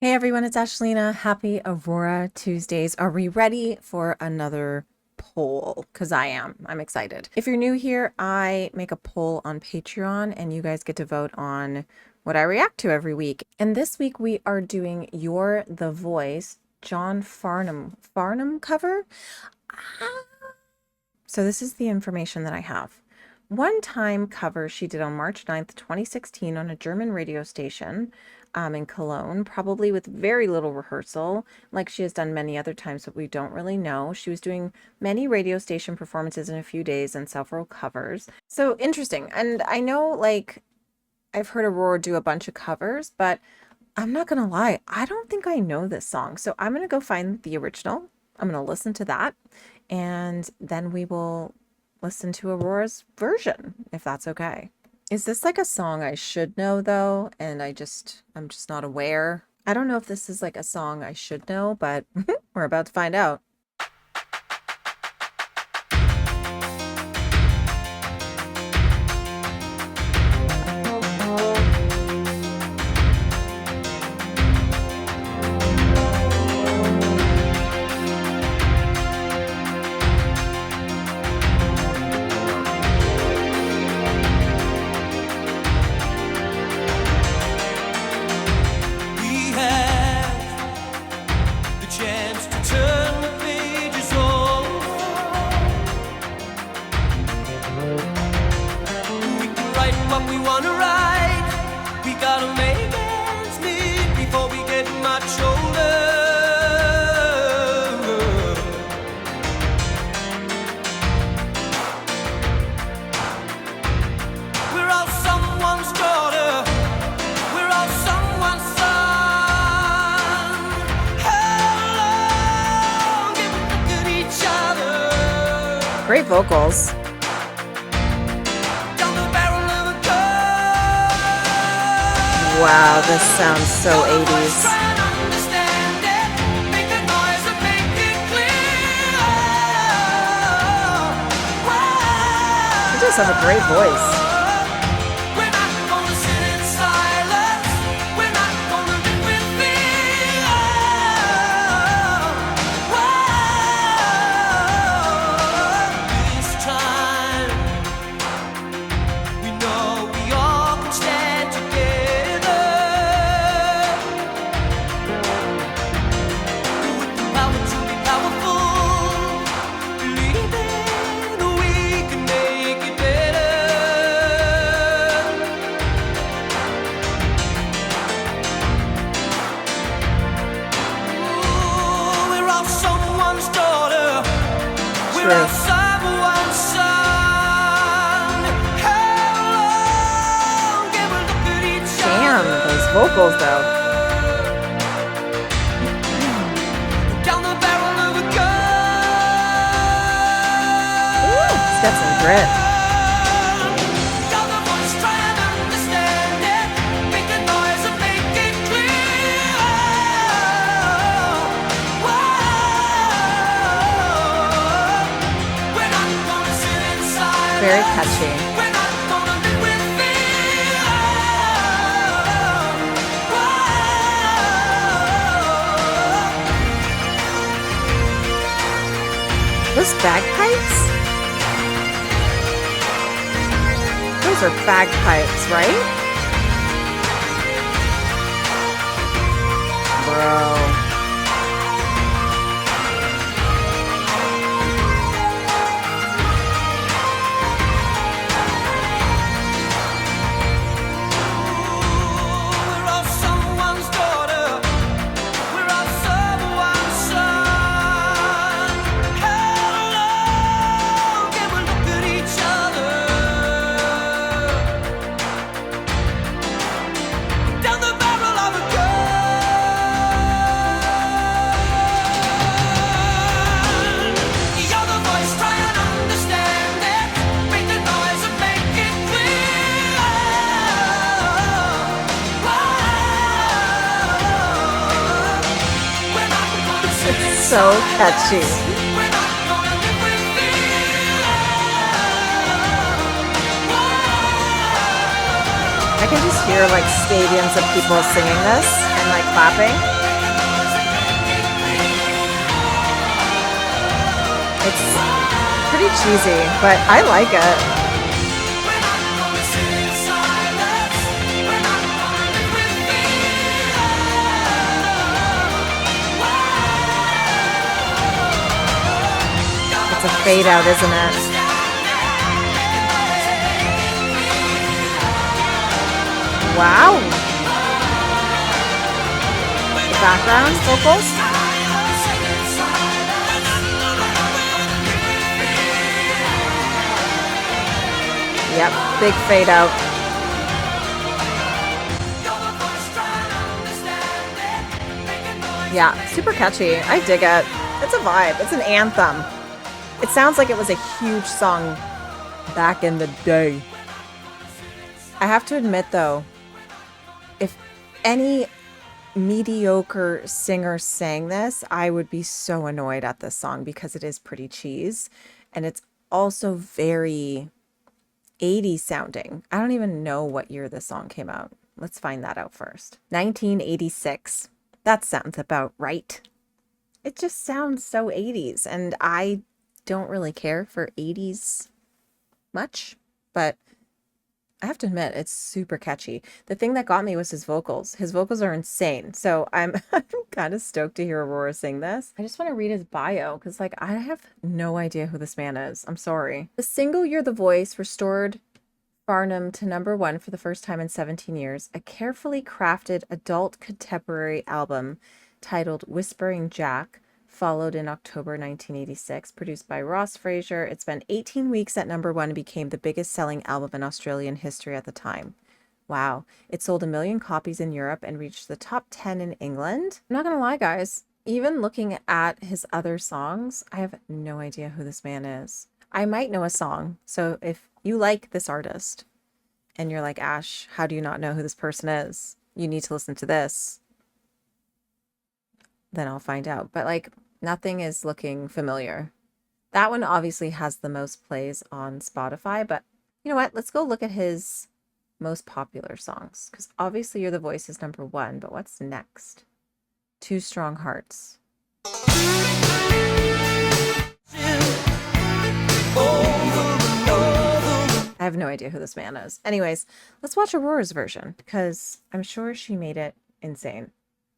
Hey everyone, it's Ashlena. Happy Aurora Tuesdays. Are we ready for another poll? Because I am. I'm excited. If you're new here, I make a poll on Patreon and you guys get to vote on what I react to every week. And this week we are doing You're the Voice, John Farnham cover. So this is the information that I have. One-time cover she did on March 9th, 2016 on a German radio station in Cologne, probably with very little rehearsal, like she has done many other times, but we don't really know. She was doing many radio station performances in a few days and several covers. So interesting. And I know, like, I've heard Aurora do a bunch of covers, but I'm not going to lie, I don't think I know this song. So I'm going to go find the original. I'm going to listen to that, and then we will listen to Aurora's version, if that's okay. Is this like a song I should know though, and I'm just not aware? I don't know if this is like a song I should know, but we're about to find out. What we wanna write, we gotta make ends meet before we get much older. We're all someone's daughter, we're all someone's son. How long can we look at each other? Great vocals. Wow, this sounds so 80s. She does have a great voice. Damn, those vocals though. Ooh, it's got some grit. Very catchy. Those bagpipes? Those are bagpipes, right? Bro. So catchy. I can just hear like stadiums of people singing this and like clapping. It's pretty cheesy, but I like it. It's a fade out, isn't it? Wow. The background vocals. Yep, big fade out. Yeah, super catchy. I dig it. It's a vibe. It's an anthem. It sounds like it was a huge song back in the day. I have to admit, though, if any mediocre singer sang this, I would be so annoyed at this song because it is pretty cheese and it's also very 80s sounding. I don't even know what year this song came out. Let's find that out first. 1986. That sounds about right. It just sounds so 80s, and I don't really care for 80s much, but I have to admit, it's super catchy. The thing that got me was his vocals. His vocals are insane. So I'm kind of stoked to hear Aurora sing this. I just want to read his bio because, like, I have no idea who this man is. I'm sorry. The single You're the Voice restored Farnham to #1 for the first time in 17 years. A carefully crafted adult contemporary album titled Whispering Jack followed in October 1986, produced by Ross Fraser. It spent 18 weeks at #1 and became the biggest selling album in Australian history at the time. Wow. It sold 1 million copies in Europe and reached the top 10 in England. I'm not gonna lie, guys. Even looking at his other songs, I have no idea who this man is. I might know a song. So if you like this artist and you're like, Ash, how do you not know who this person is? You need to listen to this. Then I'll find out. But like, nothing is looking familiar. That one obviously has the most plays on Spotify, but you know what? Let's go look at his most popular songs, because obviously You're the Voice is #1, but what's next? Two Strong Hearts. I have no idea who this man is. Anyways, let's watch Aurora's version, because I'm sure she made it insane.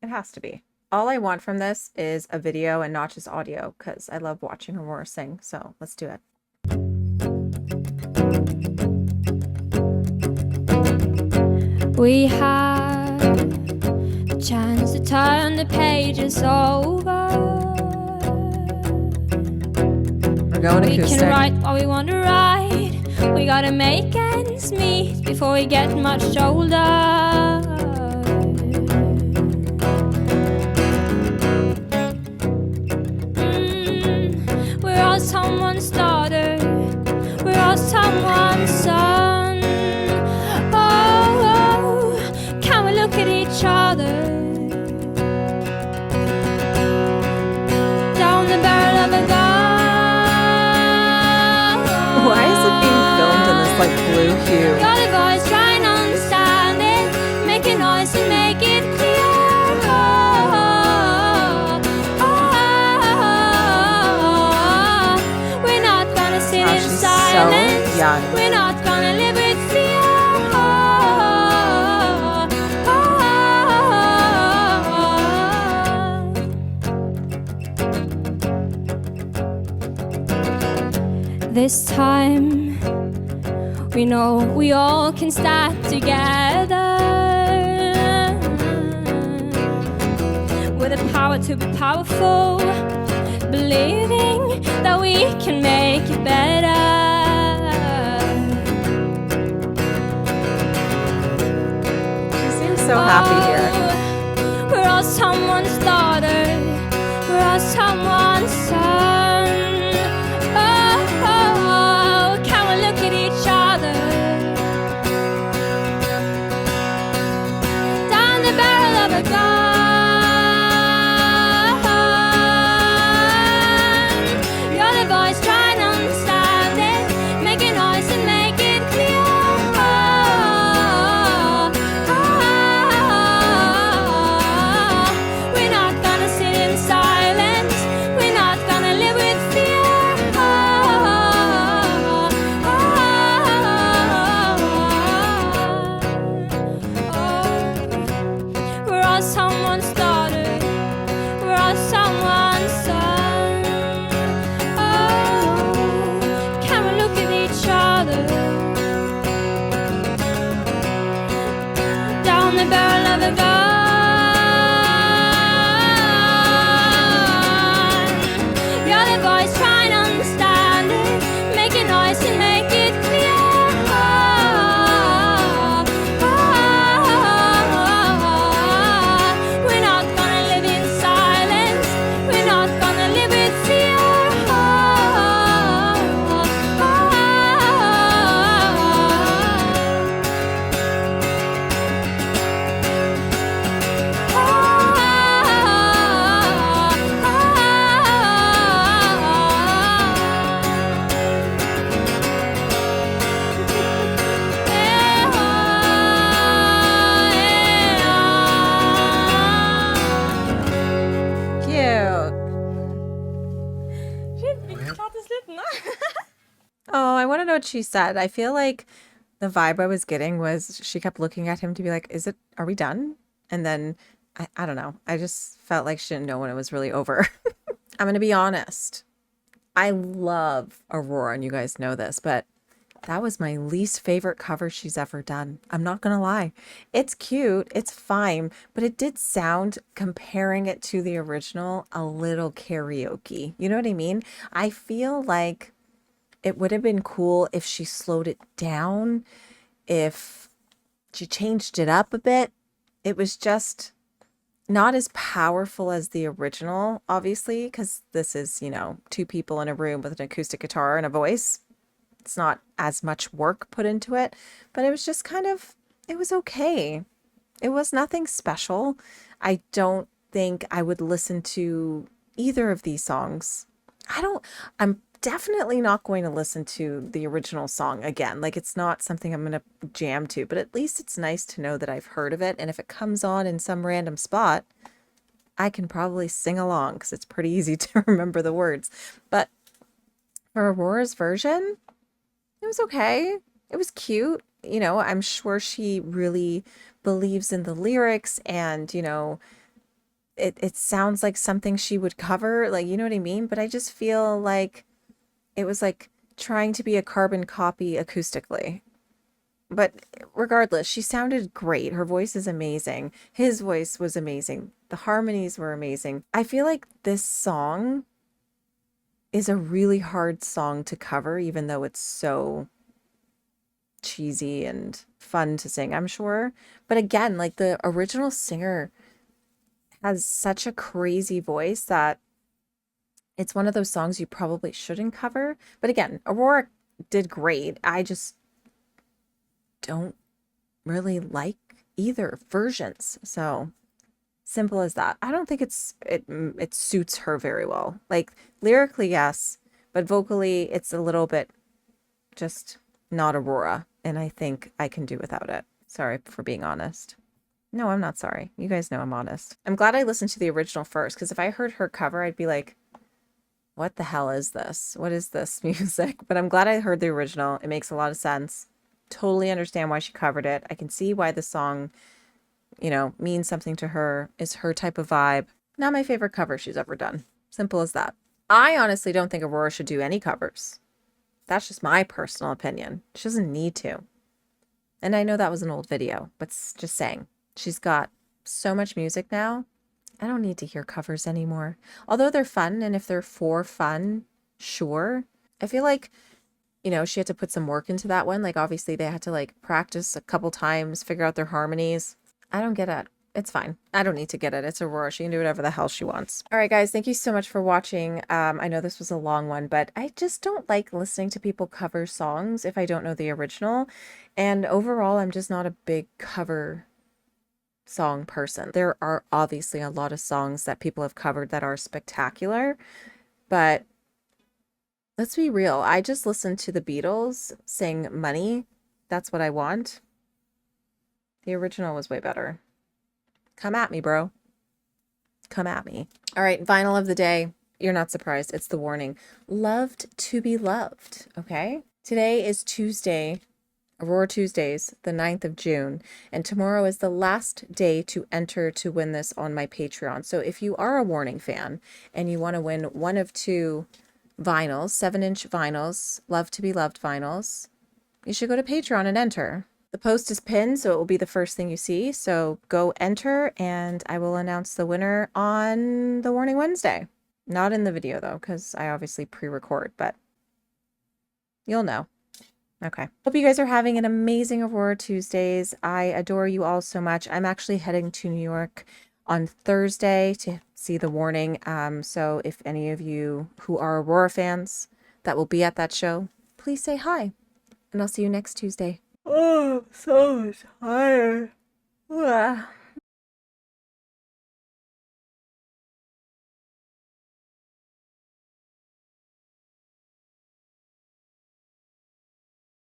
It has to be. All I want from this is a video and not just audio, because I love watching Aurora sing. So let's do it. We had the chance to turn the pages over. We're going acoustic. We can write what we want to write. We gotta make ends meet before we get much older. We're all someone's daughter. We're all someone's son. Oh, can we look at each other down the barrel of a gun? Why is it being filmed in this like blue hue? Got a voice, try and understand it. Make a noise and make it clear. We're not gonna sit in silence. So young. We're not gonna live with fear. This time, we know we all can stand together with the power to be powerful, believing that we can make it better. She seems so happy here. We're all someone's daughter. We're all someone's son. Oh, can we look at each other down the barrel of a gun? You're the voice, try and understand it. Make a noise and make it clear. We're not gonna sit in silence. We're not gonna live Oh, I want to know what she said. I feel like the vibe I was getting was she kept looking at him to be like, are we done? And then I don't know. I just felt like she didn't know when it was really over. I'm going to be honest. I love Aurora, and you guys know this, but that was my least favorite cover she's ever done. I'm not going to lie. It's cute, it's fine, but it did sound, comparing it to the original, a little karaoke. You know what I mean? I feel like it would have been cool if she slowed it down, if she changed it up a bit. It was just not as powerful as the original, obviously, because this is, two people in a room with an acoustic guitar and a voice. It's not as much work put into it, but it was just it was okay. It was nothing special. I don't think I would listen to either of these songs. I'm definitely not going to listen to the original song again. Like, it's not something I'm going to jam to, but at least it's nice to know that I've heard of it. And if it comes on in some random spot, I can probably sing along because it's pretty easy to remember the words. But for Aurora's version, it was okay. It was cute. I'm sure she really believes in the lyrics and, it sounds like something she would cover, like, you know what I mean? But I just feel like it was like trying to be a carbon copy acoustically. But regardless, she sounded great. Her voice is amazing. His voice was amazing. The harmonies were amazing. I feel like this song is a really hard song to cover, even though it's so cheesy and fun to sing, I'm sure. But again, like, the original singer has such a crazy voice that it's one of those songs you probably shouldn't cover. But again, Aurora did great. I just don't really like either versions. So simple as that. I don't think it suits her very well. Like, lyrically, yes, but vocally it's a little bit just not Aurora, and I think I can do without it. Sorry for being honest. No, I'm not sorry. You guys know I'm honest. I'm glad I listened to the original first, because if I heard her cover, I'd be like, what the hell is this? What is this music? But I'm glad I heard the original. It makes a lot of sense. Totally understand why she covered it. I can see why the song, means something to her, is her type of vibe. Not my favorite cover she's ever done. Simple as that. I honestly don't think Aurora should do any covers. That's just my personal opinion. She doesn't need to. And I know that was an old video, but just saying. She's got so much music now. I don't need to hear covers anymore. Although they're fun, and if they're for fun, sure. I feel like, she had to put some work into that one. Like, obviously they had to practice a couple times, figure out their harmonies. I don't get it. It's fine. I don't need to get it. It's Aurora. She can do whatever the hell she wants. All right, guys. Thank you so much for watching. I know this was a long one, but I just don't like listening to people cover songs if I don't know the original. And overall, I'm just not a big cover song person. There are obviously a lot of songs that people have covered that are spectacular, but let's be real. I just listened to the Beatles sing Money. That's what I want. The original was way better. Come at me, bro. Come at me. All right, vinyl of the day. You're not surprised. It's the warning. Loved to be loved, okay? Today is Tuesday, Aurora Tuesdays, the 9th of June, and tomorrow is the last day to enter to win this on my Patreon. So if you are a Warning fan and you want to win one of two vinyls, 7-inch vinyls, Love to be Loved vinyls, you should go to Patreon and enter. The post is pinned, so it will be the first thing you see. So go enter, and I will announce the winner on the Warning Wednesday. Not in the video, though, because I obviously pre-record, but you'll know. Okay. Hope you guys are having an amazing Aurora Tuesdays. I adore you all so much. I'm actually heading to New York on Thursday to see the Warning. So if any of you who are Aurora fans that will be at that show, please say hi, and I'll see you next Tuesday. Oh, so tired.